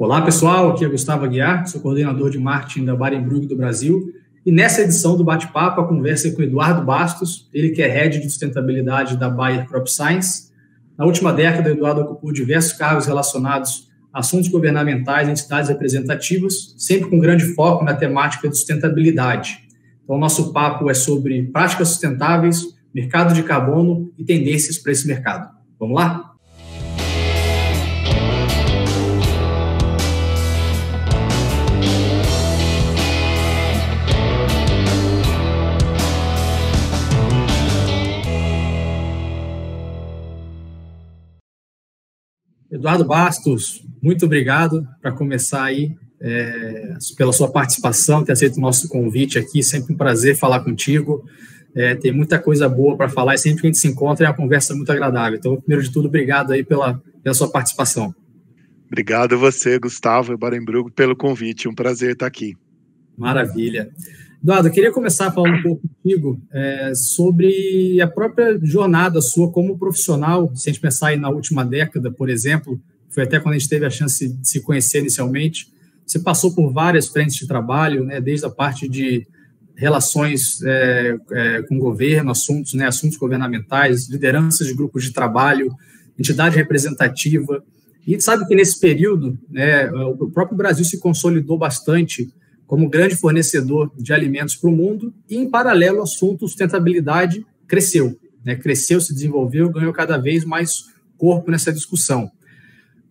Olá, pessoal, aqui é Gustavo Aguiar, sou coordenador de marketing da Baring Brugge do Brasil, e nessa edição do Bate-Papo, a conversa é com Eduardo Bastos, ele que é Head de Sustentabilidade da Bayer Crop Science. Na última década, Eduardo ocupou diversos cargos relacionados a assuntos governamentais e entidades representativas, sempre com grande foco na temática de sustentabilidade. Então, o nosso papo é sobre práticas sustentáveis, mercado de carbono e tendências para esse mercado. Vamos lá? Eduardo Bastos, muito obrigado para começar aí, pela sua participação, ter aceito o nosso convite aqui, sempre um prazer falar contigo, tem muita coisa boa para falar e sempre que a gente se encontra é uma conversa muito agradável. Então, primeiro de tudo, obrigado aí pela sua participação. Obrigado a você, Gustavo e Baring Brugge, pelo convite, um prazer estar aqui. Maravilha. Eduardo, eu queria começar falando um pouco contigo sobre a própria jornada sua como profissional, se a gente pensar aí na última década, por exemplo, foi até quando a gente teve a chance de se conhecer inicialmente, você passou por várias frentes de trabalho, né, desde a parte de relações com o governo, assuntos governamentais, lideranças de grupos de trabalho, entidade representativa, e a gente sabe que nesse período, né, o próprio Brasil se consolidou bastante como grande fornecedor de alimentos para o mundo, e, em paralelo, o assunto sustentabilidade cresceu, né? Cresceu, se desenvolveu, ganhou cada vez mais corpo nessa discussão.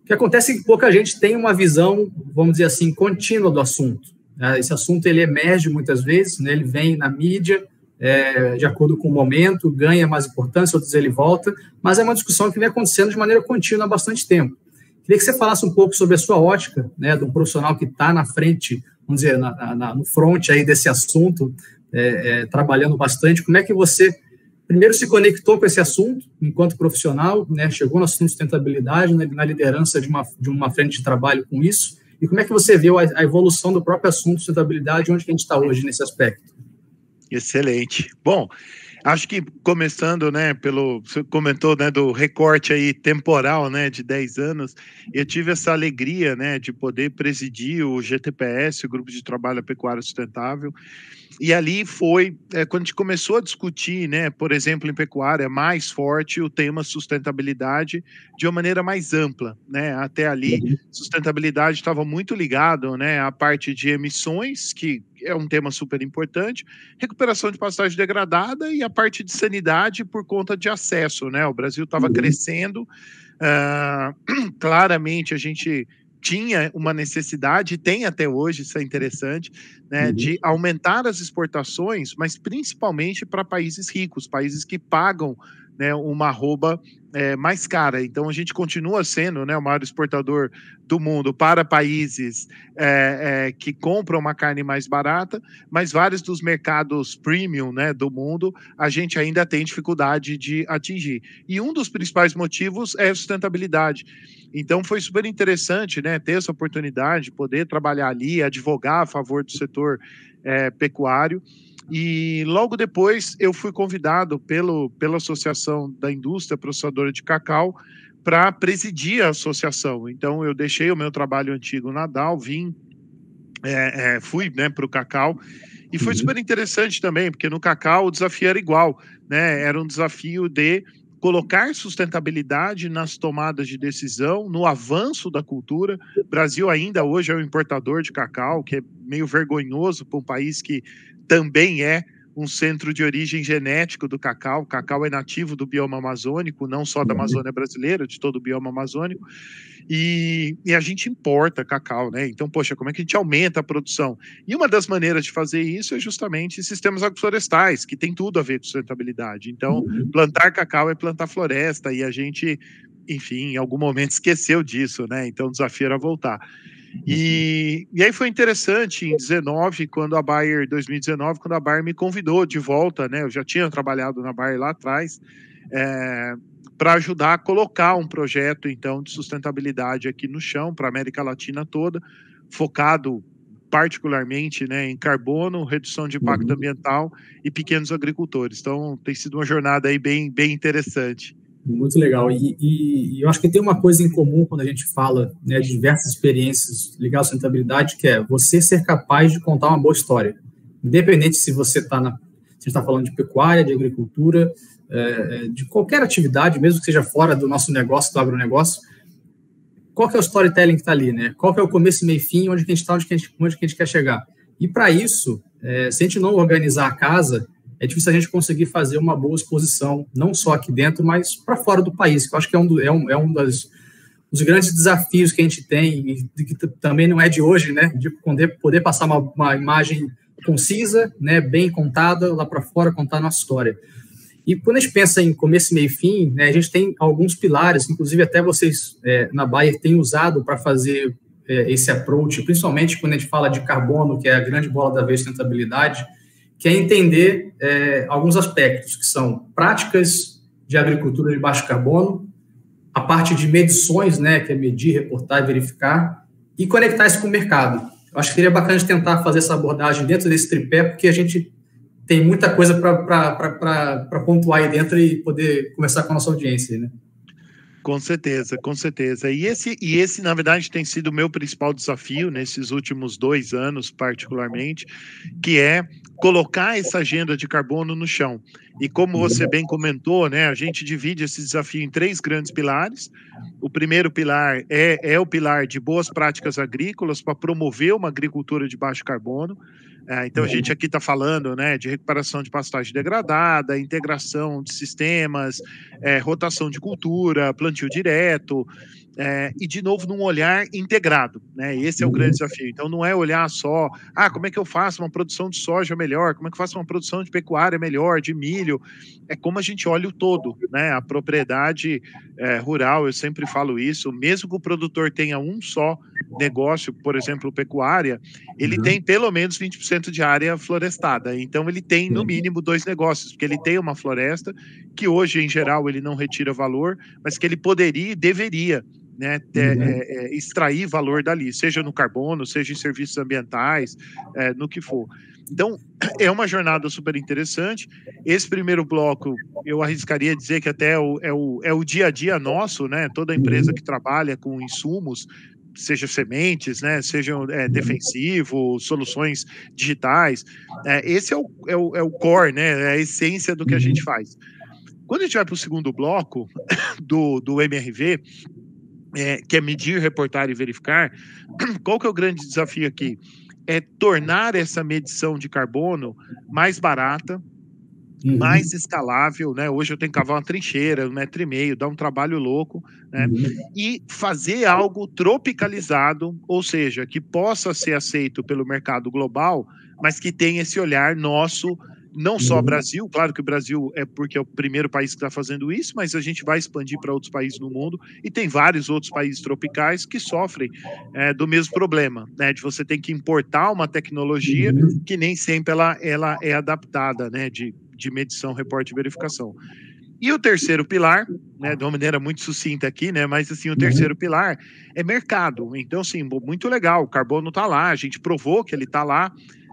O que acontece é que pouca gente tem uma visão, vamos dizer assim, contínua do assunto. Esse assunto ele emerge muitas vezes, né? Ele vem na mídia, de acordo com o momento, ganha mais importância, outros ele volta, mas é uma discussão que vem acontecendo de maneira contínua há bastante tempo. Queria que você falasse um pouco sobre a sua ótica, né, de um profissional que está na frente, vamos dizer, no front aí desse assunto, trabalhando bastante. Como é que você, primeiro, se conectou com esse assunto enquanto profissional, né, chegou no assunto de sustentabilidade, né, na liderança de uma frente de trabalho com isso, e como é que você viu a evolução do próprio assunto de sustentabilidade, onde que a gente está hoje nesse aspecto? Excelente. Bom, acho que começando, né, você comentou, né, do recorte aí temporal, né, de 10 anos, eu tive essa alegria, né, de poder presidir o GTPS, o Grupo de Trabalho Pecuária Sustentável, e ali foi, quando a gente começou a discutir, né, por exemplo, em pecuária, mais forte o tema sustentabilidade de uma maneira mais ampla, né, até ali sustentabilidade estava muito ligado, né, à parte de emissões, que é um tema super importante, recuperação de pastagem degradada e a parte de sanidade por conta de acesso, né, o Brasil estava crescendo, claramente a gente tinha uma necessidade, tem até hoje, isso é interessante, né, de aumentar as exportações, mas principalmente para países ricos, países que pagam, né, uma arroba mais cara. Então, a gente continua sendo, né, o maior exportador do mundo para países que compram uma carne mais barata, mas vários dos mercados premium, né, do mundo, a gente ainda tem dificuldade de atingir. E um dos principais motivos é a sustentabilidade. Então, foi super interessante, né, ter essa oportunidade, poder trabalhar ali, advogar a favor do setor pecuário. E logo depois eu fui convidado pela Associação da Indústria Processadora de Cacau para presidir a associação. Então, eu deixei o meu trabalho antigo na Dow, fui, né, para o cacau, e foi super interessante também, porque no cacau o desafio era igual, né, era um desafio de colocar sustentabilidade nas tomadas de decisão, no avanço da cultura. O Brasil ainda hoje é um importador de cacau, que é meio vergonhoso para um país que também é um centro de origem genético do cacau. O cacau é nativo do bioma amazônico, não só da Amazônia brasileira, de todo o bioma amazônico. E a gente importa cacau, né? Então, poxa, como é que a gente aumenta a produção? E uma das maneiras de fazer isso é justamente sistemas agroflorestais, que tem tudo a ver com sustentabilidade. Então, plantar cacau é plantar floresta, e a gente, enfim, em algum momento esqueceu disso, né? Então, o desafio era voltar. E aí foi interessante em 2019, quando a Bayer me convidou de volta, né? Eu já tinha trabalhado na Bayer lá atrás, para ajudar a colocar um projeto, então, de sustentabilidade aqui no chão, para a América Latina toda, focado particularmente, né, em carbono, redução de impacto ambiental e pequenos agricultores. Então, tem sido uma jornada aí bem interessante. Muito legal. E eu acho que tem uma coisa em comum quando a gente fala, né, de diversas experiências ligadas à sustentabilidade, que é você ser capaz de contar uma boa história. Independente se você está falando de pecuária, de agricultura, de qualquer atividade, mesmo que seja fora do nosso negócio, do agronegócio, qual que é o storytelling que está ali, né? Qual que é o começo, meio e fim, onde que a gente está, onde que a gente quer chegar. E para isso, se a gente não organizar a casa, é difícil a gente conseguir fazer uma boa exposição, não só aqui dentro, mas para fora do país, que eu acho que é um dos grandes desafios que a gente tem, e que também não é de hoje, né? De poder passar uma imagem concisa, né, bem contada, lá para fora, contar a nossa história. E quando a gente pensa em começo, meio e fim, né, a gente tem alguns pilares, inclusive até vocês na Bayer têm usado para fazer esse approach, principalmente quando a gente fala de carbono, que é a grande bola da vez, sustentabilidade, que é entender alguns aspectos, que são práticas de agricultura de baixo carbono, a parte de medições, né, que é medir, reportar e verificar, e conectar isso com o mercado. Eu acho que seria bacana de tentar fazer essa abordagem dentro desse tripé, porque a gente tem muita coisa para pontuar aí dentro e poder conversar com a nossa audiência, né? Com certeza, com certeza. E esse, na verdade, tem sido o meu principal desafio nesses últimos 2 anos, particularmente, que é colocar essa agenda de carbono no chão. E como você bem comentou, né, a gente divide esse desafio em 3 grandes pilares. O primeiro pilar é o pilar de boas práticas agrícolas para promover uma agricultura de baixo carbono. Então, a gente aqui está falando, né, de recuperação de pastagem degradada, integração de sistemas, rotação de cultura, plantio direto, e, de novo, num olhar integrado, né? Esse é o grande desafio. Então, não é olhar só, como é que eu faço uma produção de soja melhor, como é que eu faço uma produção de pecuária melhor, de milho, é como a gente olha o todo, né? A propriedade rural, eu sempre falo isso, mesmo que o produtor tenha um só negócio, por exemplo, pecuária, ele tem pelo menos 20% de área florestada, então ele tem no mínimo 2 negócios, porque ele tem uma floresta que hoje, em geral, ele não retira valor, mas que ele poderia e deveria, né, extrair valor dali, seja no carbono, seja em serviços ambientais, no que for. Então, é uma jornada super interessante. Esse primeiro bloco, eu arriscaria dizer que até é o dia a dia nosso, né? Toda empresa que trabalha com insumos, seja sementes, né, sejam defensivos, soluções digitais, esse é o core, né, é a essência do que a gente faz. Quando a gente vai para o segundo bloco do MRV, que é medir, reportar e verificar, qual que é o grande desafio aqui? É tornar essa medição de carbono mais barata, mais escalável, né? Hoje eu tenho que cavar uma trincheira, 1,5 metro, dá um trabalho louco, né? E fazer algo tropicalizado, ou seja, que possa ser aceito pelo mercado global, mas que tenha esse olhar nosso, não só Brasil, claro que o Brasil é porque é o primeiro país que está fazendo isso, mas a gente vai expandir para outros países no mundo, e tem vários outros países tropicais que sofrem do mesmo problema, né? De você ter que importar uma tecnologia que nem sempre ela é adaptada, né? De medição, reporte e verificação. E o terceiro pilar, né, de uma maneira muito sucinta aqui, né, mas assim, o terceiro pilar é mercado. Então, assim, muito legal, o carbono está lá, a gente provou que ele está lá,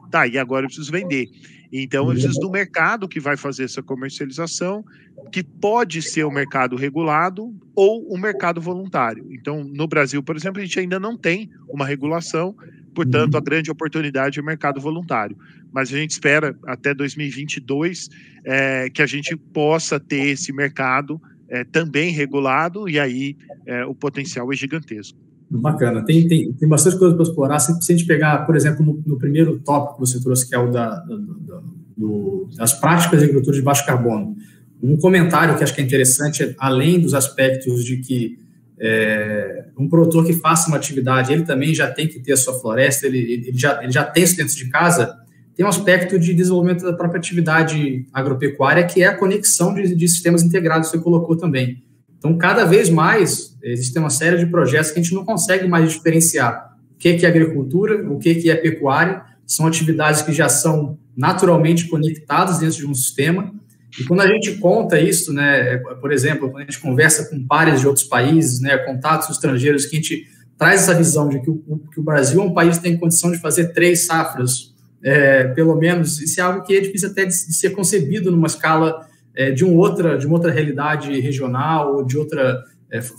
tá, e agora eu preciso vender. Então, eu preciso do mercado que vai fazer essa comercialização, que pode ser o mercado regulado ou o mercado voluntário. Então, no Brasil, por exemplo, a gente ainda não tem uma regulação, portanto, a grande oportunidade é o mercado voluntário. Mas a gente espera, até 2022, que a gente possa ter esse mercado também regulado, e aí o potencial é gigantesco. Bacana. Tem bastante coisa para explorar. Se a gente pegar, por exemplo, no primeiro tópico que você trouxe, que é o das práticas de agricultura de baixo carbono, um comentário que acho que é interessante, além dos aspectos de que um produtor que faça uma atividade, ele também já tem que ter a sua floresta, ele já tem isso dentro de casa, tem um aspecto de desenvolvimento da própria atividade agropecuária, que é a conexão de sistemas integrados que você colocou também. Então, cada vez mais, existe uma série de projetos que a gente não consegue mais diferenciar o que é agricultura, o que é pecuária, são atividades que já são naturalmente conectadas dentro de um sistema. E quando a gente conta isso, né, por exemplo, quando a gente conversa com pares de outros países, né, contatos estrangeiros, que a gente traz essa visão de que o Brasil é um país que tem condição de fazer 3 safras, pelo menos, isso é algo que é difícil até de ser concebido numa escala de uma outra realidade regional, ou de outra,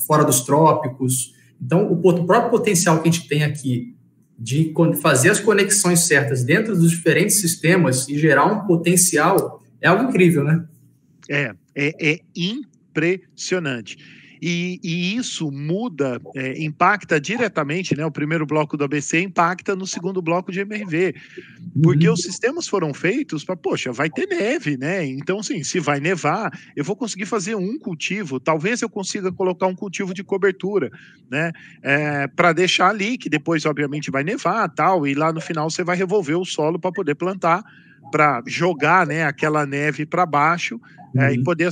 fora dos trópicos. Então, o próprio potencial que a gente tem aqui de fazer as conexões certas dentro dos diferentes sistemas e gerar um potencial é algo incrível, né? É impressionante. E isso muda, impacta diretamente, né? O primeiro bloco do ABC impacta no segundo bloco de MRV, porque os sistemas foram feitos para, poxa, vai ter neve, né? Então, assim, se vai nevar, eu vou conseguir fazer um cultivo, talvez eu consiga colocar um cultivo de cobertura, né? Para deixar ali, que depois, obviamente, vai nevar, tal, e lá no final você vai revolver o solo para poder plantar, para jogar, né, aquela neve para baixo, e poder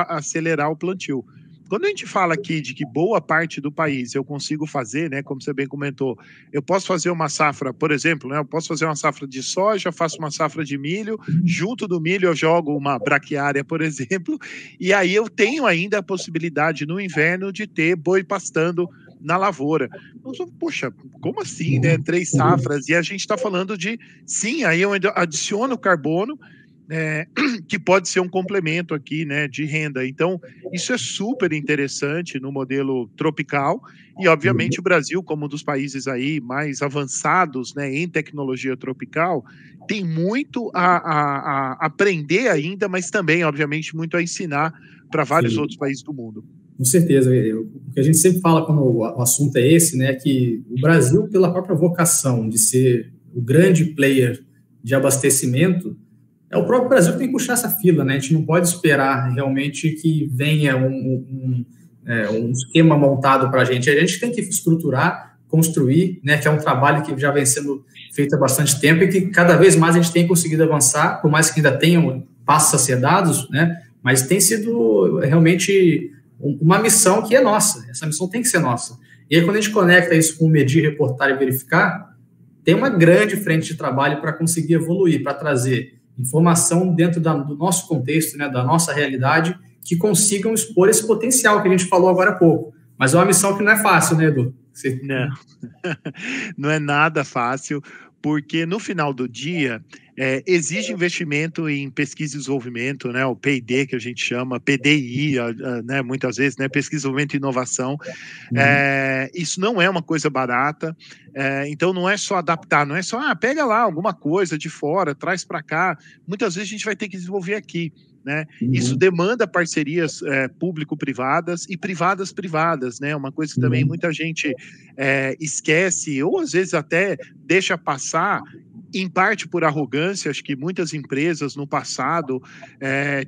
acelerar o plantio. Quando a gente fala aqui de que boa parte do país eu consigo fazer, né, como você bem comentou, eu posso fazer uma safra, por exemplo, né, eu posso fazer uma safra de soja, faço uma safra de milho, junto do milho eu jogo uma braquiária, por exemplo, e aí eu tenho ainda a possibilidade no inverno de ter boi pastando na lavoura. Então, poxa, como assim, né? 3 safras, e a gente está falando de, sim, aí eu adiciono carbono, que pode ser um complemento aqui, né, de renda. Então, isso é super interessante no modelo tropical, e obviamente o Brasil, como um dos países aí mais avançados, né, em tecnologia tropical, tem muito a aprender ainda, mas também, obviamente, muito a ensinar para vários outros países do mundo. Com certeza. O que a gente sempre fala quando o assunto é esse, né, que o Brasil, pela própria vocação de ser o grande player de abastecimento, é o próprio Brasil que tem que puxar essa fila, né? A gente não pode esperar realmente que venha um esquema montado para a gente tem que estruturar, construir, né? Que é um trabalho que já vem sendo feito há bastante tempo e que cada vez mais a gente tem conseguido avançar, por mais que ainda tenham passos a ser dados, né? Mas tem sido realmente uma missão que é nossa. Essa missão tem que ser nossa. E aí, quando a gente conecta isso com medir, reportar e verificar, tem uma grande frente de trabalho para conseguir evoluir, para trazer informação dentro do nosso contexto, né, da nossa realidade, que consigam expor esse potencial que a gente falou agora há pouco. Mas é uma missão que não é fácil, né, Edu? Não, não é nada fácil, porque no final do dia exige investimento em pesquisa e desenvolvimento, né, o P&D que a gente chama, PDI, né, muitas vezes, né, pesquisa, desenvolvimento e inovação. Isso não é uma coisa barata, então não é só adaptar, não é só, pega lá alguma coisa de fora, traz para cá, muitas vezes a gente vai ter que desenvolver aqui. Né? Isso demanda parcerias público-privadas e privadas-privadas, né? Uma coisa que também muita gente esquece, ou às vezes até deixa passar, em parte por arrogância. Acho que muitas empresas no passado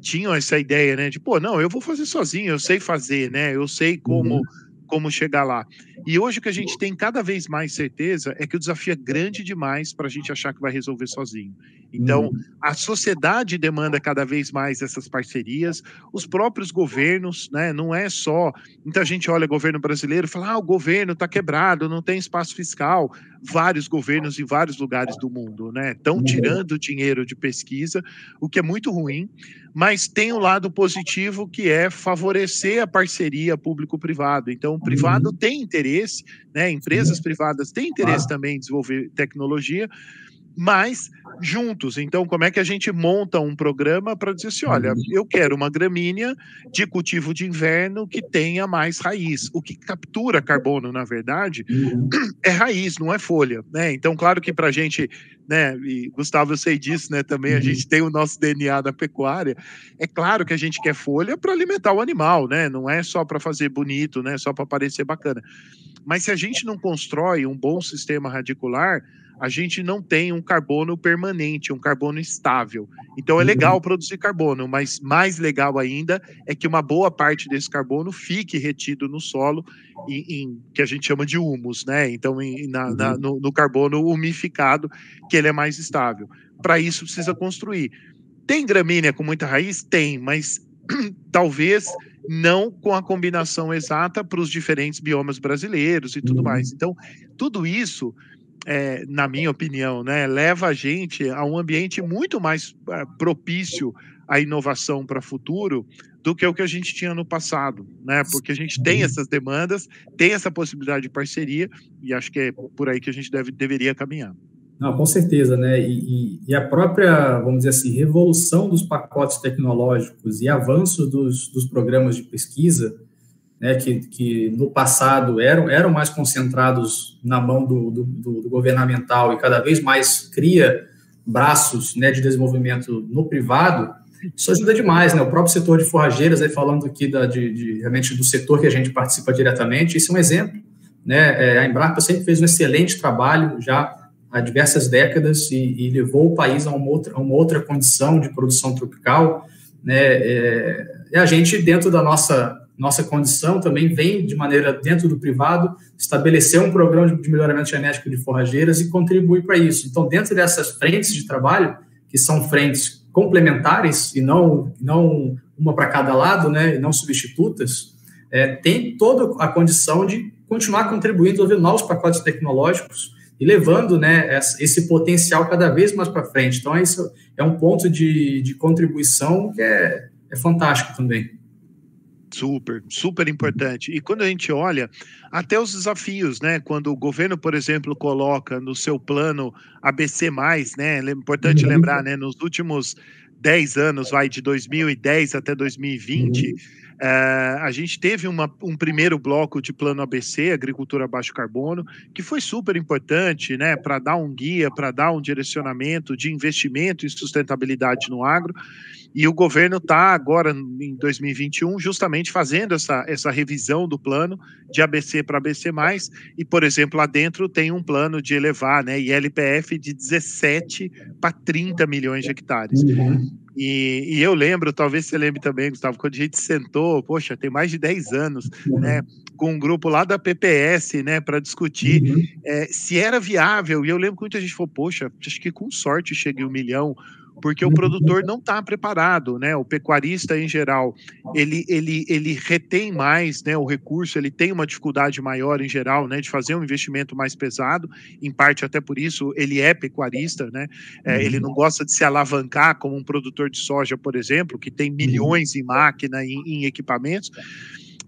tinham essa ideia, né? De, pô, não, eu vou fazer sozinho, eu sei fazer, né? Eu sei como chegar lá. E hoje o que a gente tem cada vez mais certeza é que o desafio é grande demais para a gente achar que vai resolver sozinho. Então, a sociedade demanda cada vez mais essas parcerias, os próprios governos, né? Não é só... Muita gente olha o governo brasileiro e fala, o governo está quebrado, não tem espaço fiscal. Vários governos em vários lugares do mundo, né? Estão tirando dinheiro de pesquisa, o que é muito ruim, mas tem um lado positivo, que é favorecer a parceria público-privado. Então, o privado tem interesse, né? Empresas privadas têm interesse também em desenvolver tecnologia, mas juntos. Então, como é que a gente monta um programa para dizer assim, olha, eu quero uma gramínea de cultivo de inverno que tenha mais raiz. O que captura carbono, na verdade, é raiz, não é folha, né? Então, claro que para a gente, né, e Gustavo, eu sei disso, né, também a gente tem o nosso DNA da pecuária, é claro que a gente quer folha para alimentar o animal, né? Não é só para fazer bonito, né? Só para parecer bacana. Mas se a gente não constrói um bom sistema radicular, a gente não tem um carbono permanente, um carbono estável. Então é legal produzir carbono, mas mais legal ainda é que uma boa parte desse carbono fique retido no solo, que a gente chama de humus, né? Então no carbono umificado, que ele é mais estável. Para isso precisa construir. Tem gramínea com muita raiz? Tem, mas talvez não com a combinação exata para os diferentes biomas brasileiros e tudo mais. Então, tudo isso, na minha opinião, né, leva a gente a um ambiente muito mais propício à inovação para o futuro do que o que a gente tinha no passado, né? Porque a gente tem essas demandas, tem essa possibilidade de parceria, e acho que é por aí que a gente deveria caminhar. Não, com certeza, né? E a própria, vamos dizer assim, revolução dos pacotes tecnológicos e avanço dos programas de pesquisa, né, que no passado eram mais concentrados na mão do governamental e cada vez mais cria braços, né, de desenvolvimento no privado, isso ajuda demais, né? O próprio setor de forrageiras, aí falando aqui realmente do setor que a gente participa diretamente, isso é um exemplo, né? A Embrapa sempre fez um excelente trabalho já há diversas décadas e levou o país a uma outra condição de produção tropical, né? E a gente, dentro da nossa condição, também vem, de maneira dentro do privado, estabelecer um programa de melhoramento genético de forrageiras e contribuir para isso. Então, dentro dessas frentes de trabalho, que são frentes complementares e não uma para cada lado, né, e não substitutas, tem toda a condição de continuar contribuindo, desenvolvendo novos pacotes tecnológicos e levando, né, esse potencial cada vez mais para frente. Então, isso é um ponto de contribuição que é fantástico também. Super, super importante. E quando a gente olha até os desafios, né? Quando o governo, por exemplo, coloca no seu plano ABC+, né? É importante lembrar, né? Nos últimos 10 anos, de 2010 até 2020, a gente teve um primeiro bloco de plano ABC, Agricultura Baixo Carbono, que foi super importante, né? Para dar um guia, para dar um direcionamento de investimento e sustentabilidade no agro. E o governo está agora, em 2021, justamente fazendo essa revisão do plano de ABC para ABC+, e, por exemplo, lá dentro tem um plano de elevar, né, ILPF de 17 para 30 milhões de hectares. E eu lembro, talvez você lembre também, Gustavo, quando a gente sentou, poxa, tem mais de 10 anos, né, com um grupo lá da PPS, né, para discutir se era viável, e eu lembro que muita gente falou, poxa, acho que com sorte chega em 1 milhão, porque o produtor não está preparado, né? O pecuarista, em geral, ele retém mais, né, o recurso, ele tem uma dificuldade maior, em geral, né, de fazer um investimento mais pesado, em parte até por isso ele é pecuarista, né? Ele não gosta de se alavancar como um produtor de soja, por exemplo, que tem milhões em máquina, em equipamentos.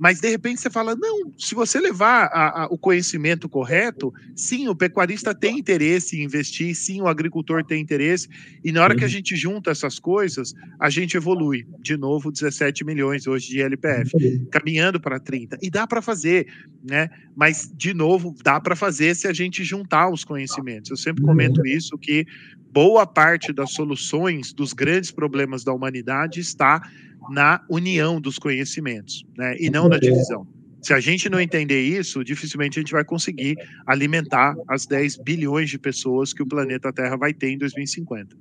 Mas, de repente, você fala, não, se você levar o conhecimento correto, sim, o pecuarista tem interesse em investir, sim, o agricultor tem interesse, e na hora que a gente junta essas coisas, a gente evolui. De novo, 17 milhões hoje de LPF, caminhando para 30. E dá para fazer, né? Mas, de novo, dá para fazer se a gente juntar os conhecimentos. Eu sempre comento isso, que boa parte das soluções dos grandes problemas da humanidade está na união dos conhecimentos, né, e não na divisão. Se a gente não entender isso, dificilmente a gente vai conseguir alimentar as 10 bilhões de pessoas que o planeta Terra vai ter em 2050.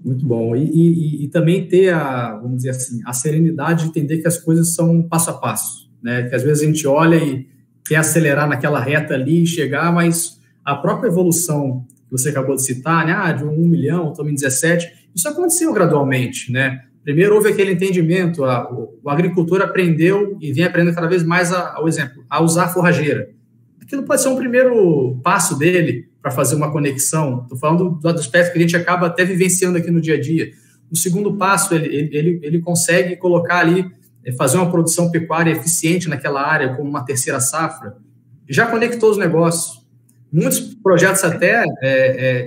Muito bom. E também ter vamos dizer assim, a serenidade de entender que as coisas são passo a passo, né? Que às vezes a gente olha e quer acelerar naquela reta ali e chegar, mas a própria evolução que você acabou de citar, né? De 1 milhão, estamos em 17, isso aconteceu gradualmente, né? Primeiro houve aquele entendimento, o agricultor aprendeu e vem aprendendo cada vez mais, a usar a forrageira. Aquilo pode ser um primeiro passo dele para fazer uma conexão. Estou falando do aspecto que a gente acaba até vivenciando aqui no dia a dia. No segundo passo, ele consegue colocar ali, fazer uma produção pecuária eficiente naquela área, como uma terceira safra. Já conectou os negócios. Muitos projetos até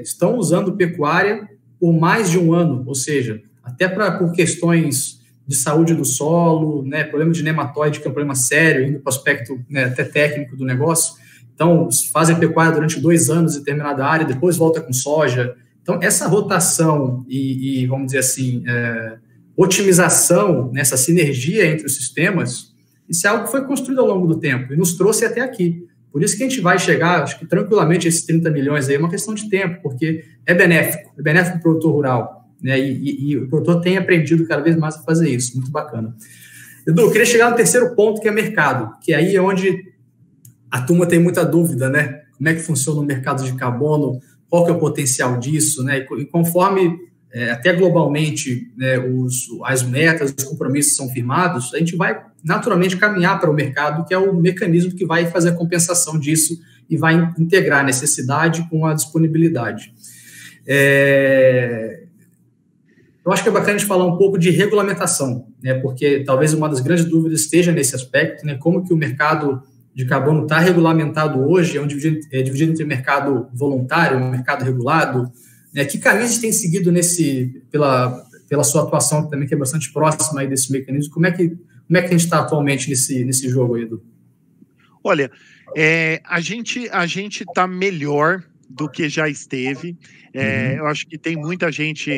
estão usando pecuária por mais de um ano, ou seja, até por questões de saúde do solo, né, problema de nematóide, que é um problema sério, indo para o aspecto, né, até técnico do negócio. Então, fazem pecuária durante 2 anos em determinada área, depois volta com soja. Então, essa rotação e vamos dizer assim, otimização, nessa sinergia entre os sistemas, isso é algo que foi construído ao longo do tempo e nos trouxe até aqui. Por isso que a gente vai chegar, acho que tranquilamente, esses 30 milhões aí é uma questão de tempo, porque é benéfico para o produtor rural. Né, e o produtor tem aprendido cada vez mais a fazer isso, muito bacana. Edu, eu queria chegar no terceiro ponto, que é mercado, que aí é onde a turma tem muita dúvida, né? Como é que funciona o mercado de carbono, qual que é o potencial disso, né? E conforme até globalmente, né, as metas, os compromissos são firmados, a gente vai naturalmente caminhar para o mercado, que é o mecanismo que vai fazer a compensação disso e vai integrar a necessidade com a disponibilidade. Eu acho que é bacana a gente falar um pouco de regulamentação, né, porque talvez uma das grandes dúvidas esteja nesse aspecto, né, como que o mercado de carbono está regulamentado hoje? É dividido entre mercado voluntário, mercado regulado? Que caminhos você tem seguido pela sua atuação também, que é bastante próxima aí desse mecanismo? Como é que a gente está atualmente nesse jogo aí, Edu? Olha, a gente está melhor do que já esteve. Eu acho que tem muita gente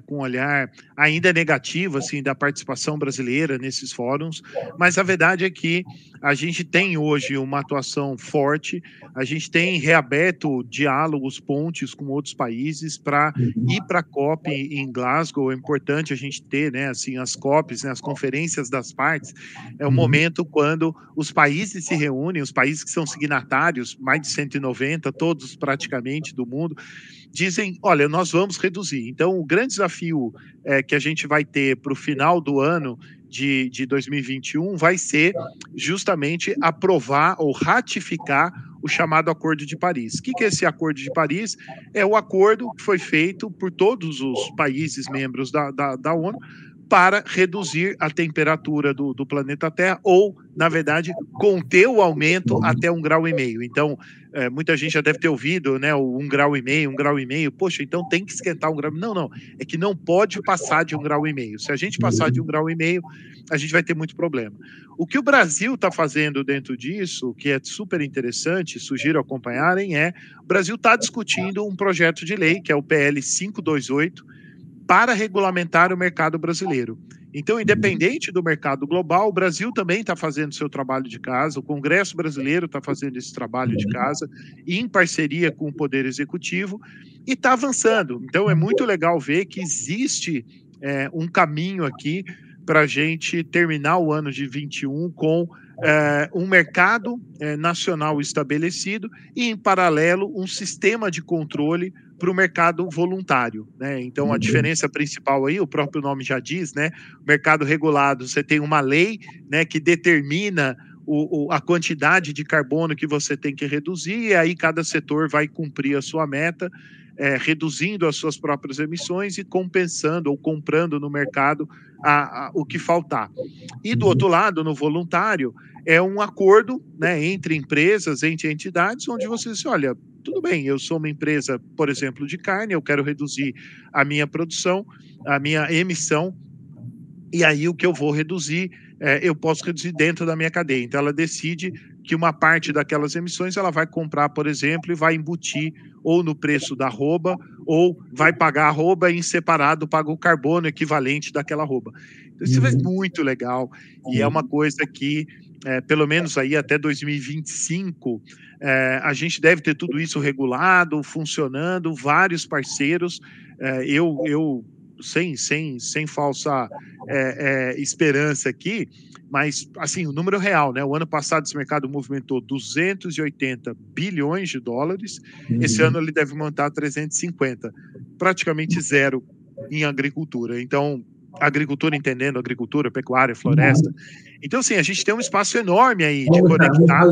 com olhar ainda negativo assim, da participação brasileira nesses fóruns, mas a verdade é que a gente tem hoje uma atuação forte, a gente tem reaberto diálogos, pontes com outros países para ir para a COP em Glasgow. É importante a gente ter, né, assim, as COPs, né, as conferências das partes, é um momento quando os países se reúnem, os países que são signatários, mais de 190, todos praticamente do mundo, dizem, olha, nós vamos reduzir. Então, o grande desafio que a gente vai ter para o final do ano de 2021 vai ser justamente aprovar ou ratificar o chamado Acordo de Paris. O que é esse Acordo de Paris? É o acordo que foi feito por todos os países membros da ONU para reduzir a temperatura do planeta Terra ou, na verdade, conter o aumento até 1,5 grau. Então, muita gente já deve ter ouvido, né, o 1,5 grau, poxa, então tem que esquentar 1 grau. Não, é que não pode passar de 1,5 grau. Se a gente passar de 1,5 grau, a gente vai ter muito problema. O que o Brasil está fazendo dentro disso, que é super interessante, sugiro acompanharem, o Brasil está discutindo um projeto de lei, que é o PL 528, para regulamentar o mercado brasileiro. Então, independente do mercado global, o Brasil também está fazendo seu trabalho de casa, o Congresso brasileiro está fazendo esse trabalho de casa, em parceria com o Poder Executivo, e está avançando. Então, é muito legal ver que existe um caminho aqui para a gente terminar o ano de 21 com um mercado nacional estabelecido e, em paralelo, um sistema de controle para o mercado voluntário, né? Então, a diferença principal aí, o próprio nome já diz, né? Mercado regulado, você tem uma lei, né, que determina a quantidade de carbono que você tem que reduzir, e aí cada setor vai cumprir a sua meta, reduzindo as suas próprias emissões e compensando ou comprando no mercado o que faltar. E do outro lado, no voluntário, é um acordo, né, entre empresas, entre entidades, onde você diz, olha, tudo bem, eu sou uma empresa, por exemplo, de carne, eu quero reduzir a minha produção, a minha emissão, e aí o que eu vou reduzir, eu posso reduzir dentro da minha cadeia. Então, ela decide que uma parte daquelas emissões ela vai comprar, por exemplo, e vai embutir ou no preço da arroba, ou vai pagar a arroba e em separado paga o carbono equivalente daquela arroba. Então, isso é muito legal, e é uma coisa que, pelo menos aí até 2025, a gente deve ter tudo isso regulado, funcionando, vários parceiros. Eu sem falsa esperança aqui, mas assim, o número real, né? O ano passado esse mercado movimentou 280 bilhões de dólares, esse ano ele deve montar 350, praticamente zero em agricultura. Então, agricultura entendendo agricultura, pecuária, floresta. Então, assim, a gente tem um espaço enorme aí de conectar.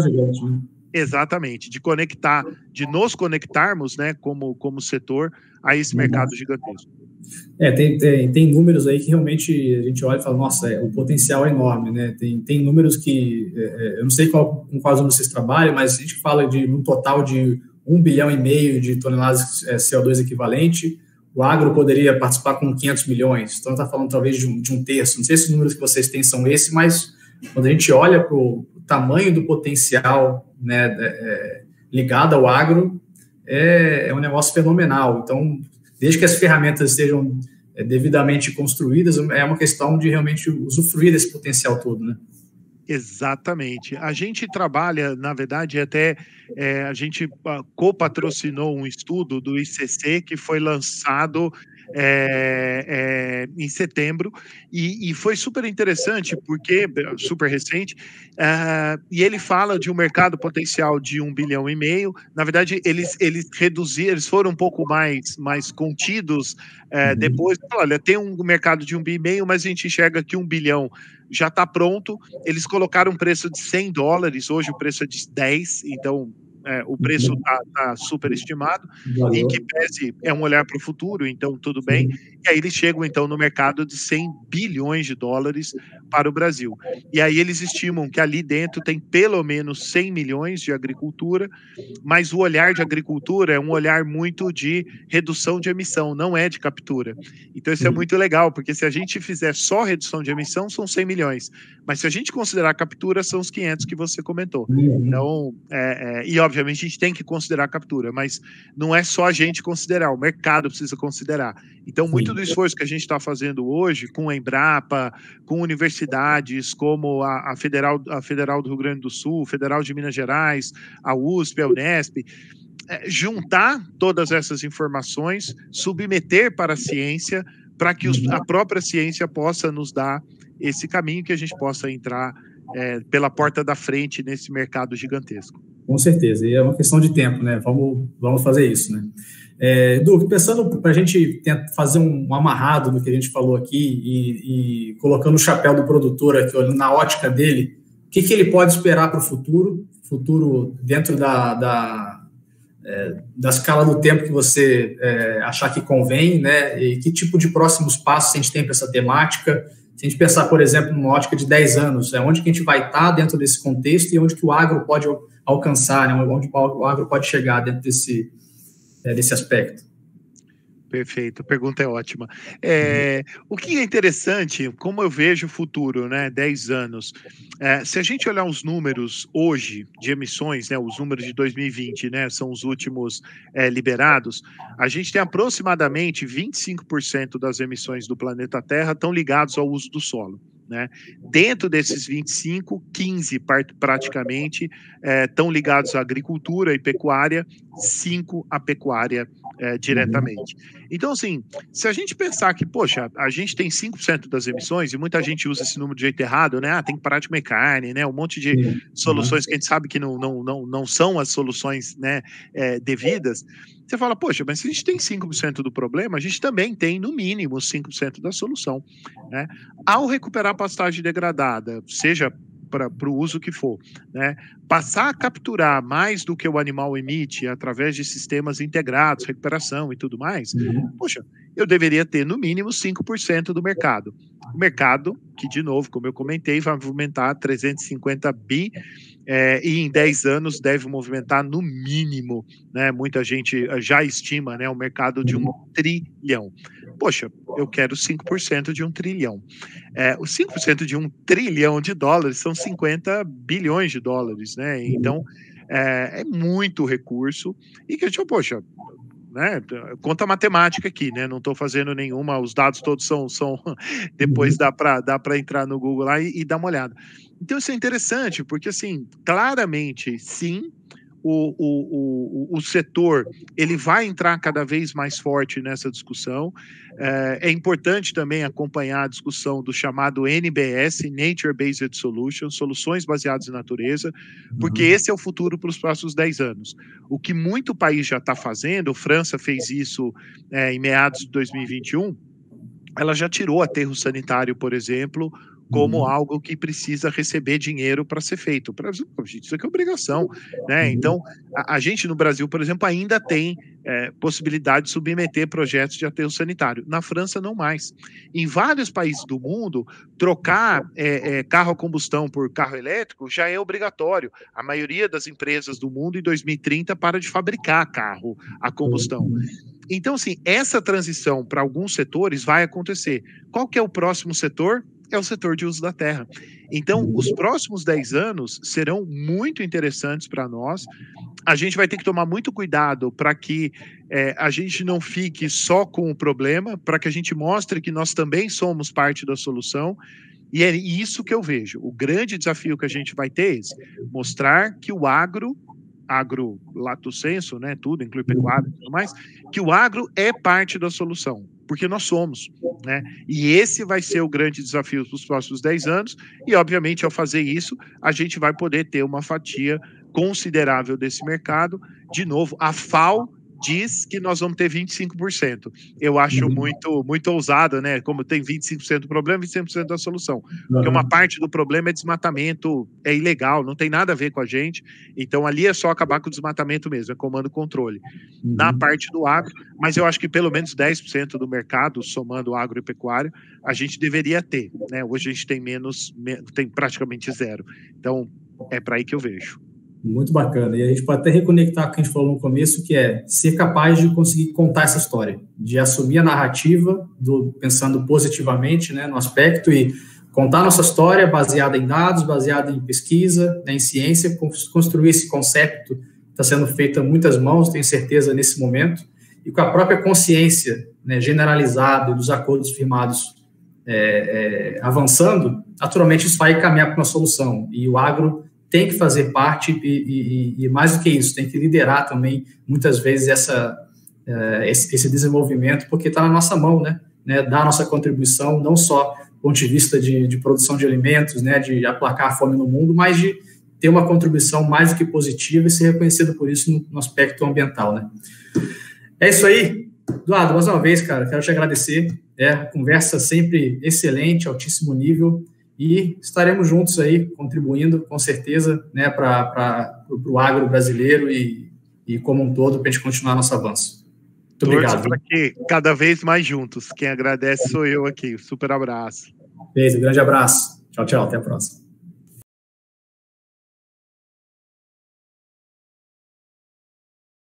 Exatamente, de nos conectarmos, né, como setor, a esse mercado gigantesco. Tem números aí que realmente a gente olha e fala, nossa, o potencial é enorme, né? Tem números que, eu não sei com quais vocês trabalham, mas a gente fala de um total de 1,5 bilhão de toneladas de CO2 equivalente. O agro poderia participar com 500 milhões, então está falando talvez de um terço. Não sei se os números que vocês têm são esses, mas quando a gente olha para o tamanho do potencial, né, ligado ao agro, é um negócio fenomenal. Então, desde que as ferramentas sejam devidamente construídas, é uma questão de realmente usufruir desse potencial todo, né? Exatamente. A gente trabalha, na verdade, até a gente copatrocinou um estudo do ICC que foi lançado em setembro, e foi super interessante, porque super recente, e ele fala de um mercado potencial de 1,5 bilhão. Na verdade, eles reduziram, eles foram um pouco mais contidos depois. Olha, tem um mercado de 1,5 bilhão, mas a gente enxerga que 1 bilhão já está pronto. Eles colocaram um preço de $100, hoje o preço é de 10, então o preço está super estimado, em que pese é um olhar para o futuro, então tudo bem. E aí eles chegam, então, no mercado de 100 bilhões de dólares para o Brasil. E aí eles estimam que ali dentro tem pelo menos 100 milhões de agricultura, mas o olhar de agricultura é um olhar muito de redução de emissão, não é de captura. Então isso é muito legal, porque se a gente fizer só redução de emissão, são 100 milhões. Mas se a gente considerar a captura, são os 500 que você comentou. Então, e obviamente a gente tem que considerar a captura, mas não é só a gente considerar, o mercado precisa considerar. Então, muito do esforço que a gente está fazendo hoje, com a Embrapa, com universidades como a Federal do Rio Grande do Sul, Federal de Minas Gerais, a USP, a Unesp, juntar todas essas informações, submeter para a ciência, para que a própria ciência possa nos dar esse caminho que a gente possa entrar pela porta da frente nesse mercado gigantesco. Com certeza, e é uma questão de tempo, né? Vamos fazer isso, né? Edu, pensando para a gente fazer um amarrado do que a gente falou aqui e colocando o chapéu do produtor aqui, na ótica dele, o que ele pode esperar para o futuro dentro da escala do tempo que você achar que convém, né? E que tipo de próximos passos a gente tem para essa temática? Se a gente pensar, por exemplo, numa ótica de 10 anos, onde que a gente vai estar dentro desse contexto e onde que o agro pode alcançar, né? Onde o agro pode chegar dentro desse aspecto. Perfeito, a pergunta é ótima. O que é interessante, como eu vejo o futuro, né, 10 anos, se a gente olhar os números hoje de emissões, né, os números de 2020, né, são os últimos liberados, a gente tem aproximadamente 25% das emissões do planeta Terra estão ligados ao uso do solo. Né? Dentro desses 25, 15 praticamente estão ligados à agricultura e pecuária, 5 à pecuária diretamente. Então, assim, se a gente pensar que, poxa, a gente tem 5% das emissões, e muita gente usa esse número de jeito errado, né? Tem que parar de comer carne, né? Um monte de soluções que a gente sabe que não são as soluções, né, devidas. Você fala, poxa, mas se a gente tem 5% do problema, a gente também tem, no mínimo, 5% da solução. Né? Ao recuperar a pastagem degradada, seja para o uso que for, né? Passar a capturar mais do que o animal emite através de sistemas integrados, recuperação e tudo mais, poxa, eu deveria ter, no mínimo, 5% do mercado. O mercado, que, de novo, como eu comentei, vai movimentar 350 bi, e em 10 anos deve movimentar no mínimo, né? Muita gente já estima, né, um mercado de 1 trilhão. Poxa, eu quero 5% de 1 trilhão. Os 5% de 1 trilhão de dólares são 50 bilhões de dólares, né? Então, é muito recurso e que a gente, poxa, né, conta a matemática aqui, né? Não estou fazendo nenhuma, os dados todos são depois dá para entrar no Google lá e dar uma olhada. Então isso é interessante, porque assim, claramente, sim, o setor ele vai entrar cada vez mais forte nessa discussão. É importante também acompanhar a discussão do chamado NBS, Nature Based Solutions, soluções baseadas em natureza, porque esse é o futuro para os próximos 10 anos. O que muito país já está fazendo, a França fez isso em meados de 2021, ela já tirou aterro sanitário, por exemplo, como algo que precisa receber dinheiro para ser feito. Isso aqui é obrigação, né? Então, a gente no Brasil, por exemplo, ainda tem possibilidade de submeter projetos de aterro sanitário. Na França, não mais. Em vários países do mundo, trocar carro a combustão por carro elétrico já é obrigatório. A maioria das empresas do mundo, em 2030, para de fabricar carro a combustão. Então, assim, essa transição para alguns setores vai acontecer. Qual que é o próximo setor? É o setor de uso da terra. Então, os próximos 10 anos serão muito interessantes para nós. A gente vai ter que tomar muito cuidado para que a gente não fique só com o problema, para que a gente mostre que nós também somos parte da solução. E é isso que eu vejo. O grande desafio que a gente vai ter é esse, mostrar que o agro lato sensu, né, tudo, inclui pecuária e tudo mais, que o agro é parte da solução, porque nós somos, né, e esse vai ser o grande desafio dos próximos 10 anos, e obviamente ao fazer isso, a gente vai poder ter uma fatia considerável desse mercado. De novo, a FAO diz que nós vamos ter 25%. Eu acho muito ousado, né? Como tem 25% do problema, 25% da solução. Porque uma parte do problema é desmatamento, é ilegal, não tem nada a ver com a gente. Então ali é só acabar com o desmatamento mesmo, é comando e controle. Na parte do agro, mas eu acho que pelo menos 10% do mercado, somando agro e pecuário, a gente deveria ter, né? Hoje a gente tem tem praticamente zero. Então é para aí que eu vejo. Muito bacana. E a gente pode até reconectar com o que a gente falou no começo, que é ser capaz de conseguir contar essa história, de assumir a narrativa, pensando positivamente, né, no aspecto, e contar nossa história baseada em dados, baseada em pesquisa, né, em ciência, construir esse conceito que está sendo feito a muitas mãos, tenho certeza, nesse momento, e com a própria consciência, né, generalizada dos acordos firmados avançando, naturalmente isso vai caminhar para uma solução. E o agro tem que fazer parte e mais do que isso, tem que liderar também, muitas vezes, esse desenvolvimento, porque está na nossa mão, né, dar a nossa contribuição, não só do ponto de vista de produção de alimentos, né, de aplacar a fome no mundo, mas de ter uma contribuição mais do que positiva e ser reconhecido por isso no aspecto ambiental, né. É isso aí. Eduardo, mais uma vez, cara, quero te agradecer, conversa sempre excelente, altíssimo nível, e estaremos juntos aí, contribuindo, com certeza, né, para o agro brasileiro e como um todo, para a gente continuar nosso avanço. Muito obrigado. Para que cada vez mais juntos. Quem agradece sou eu aqui. Super abraço. Beijo, grande abraço. Tchau, tchau. Até a próxima.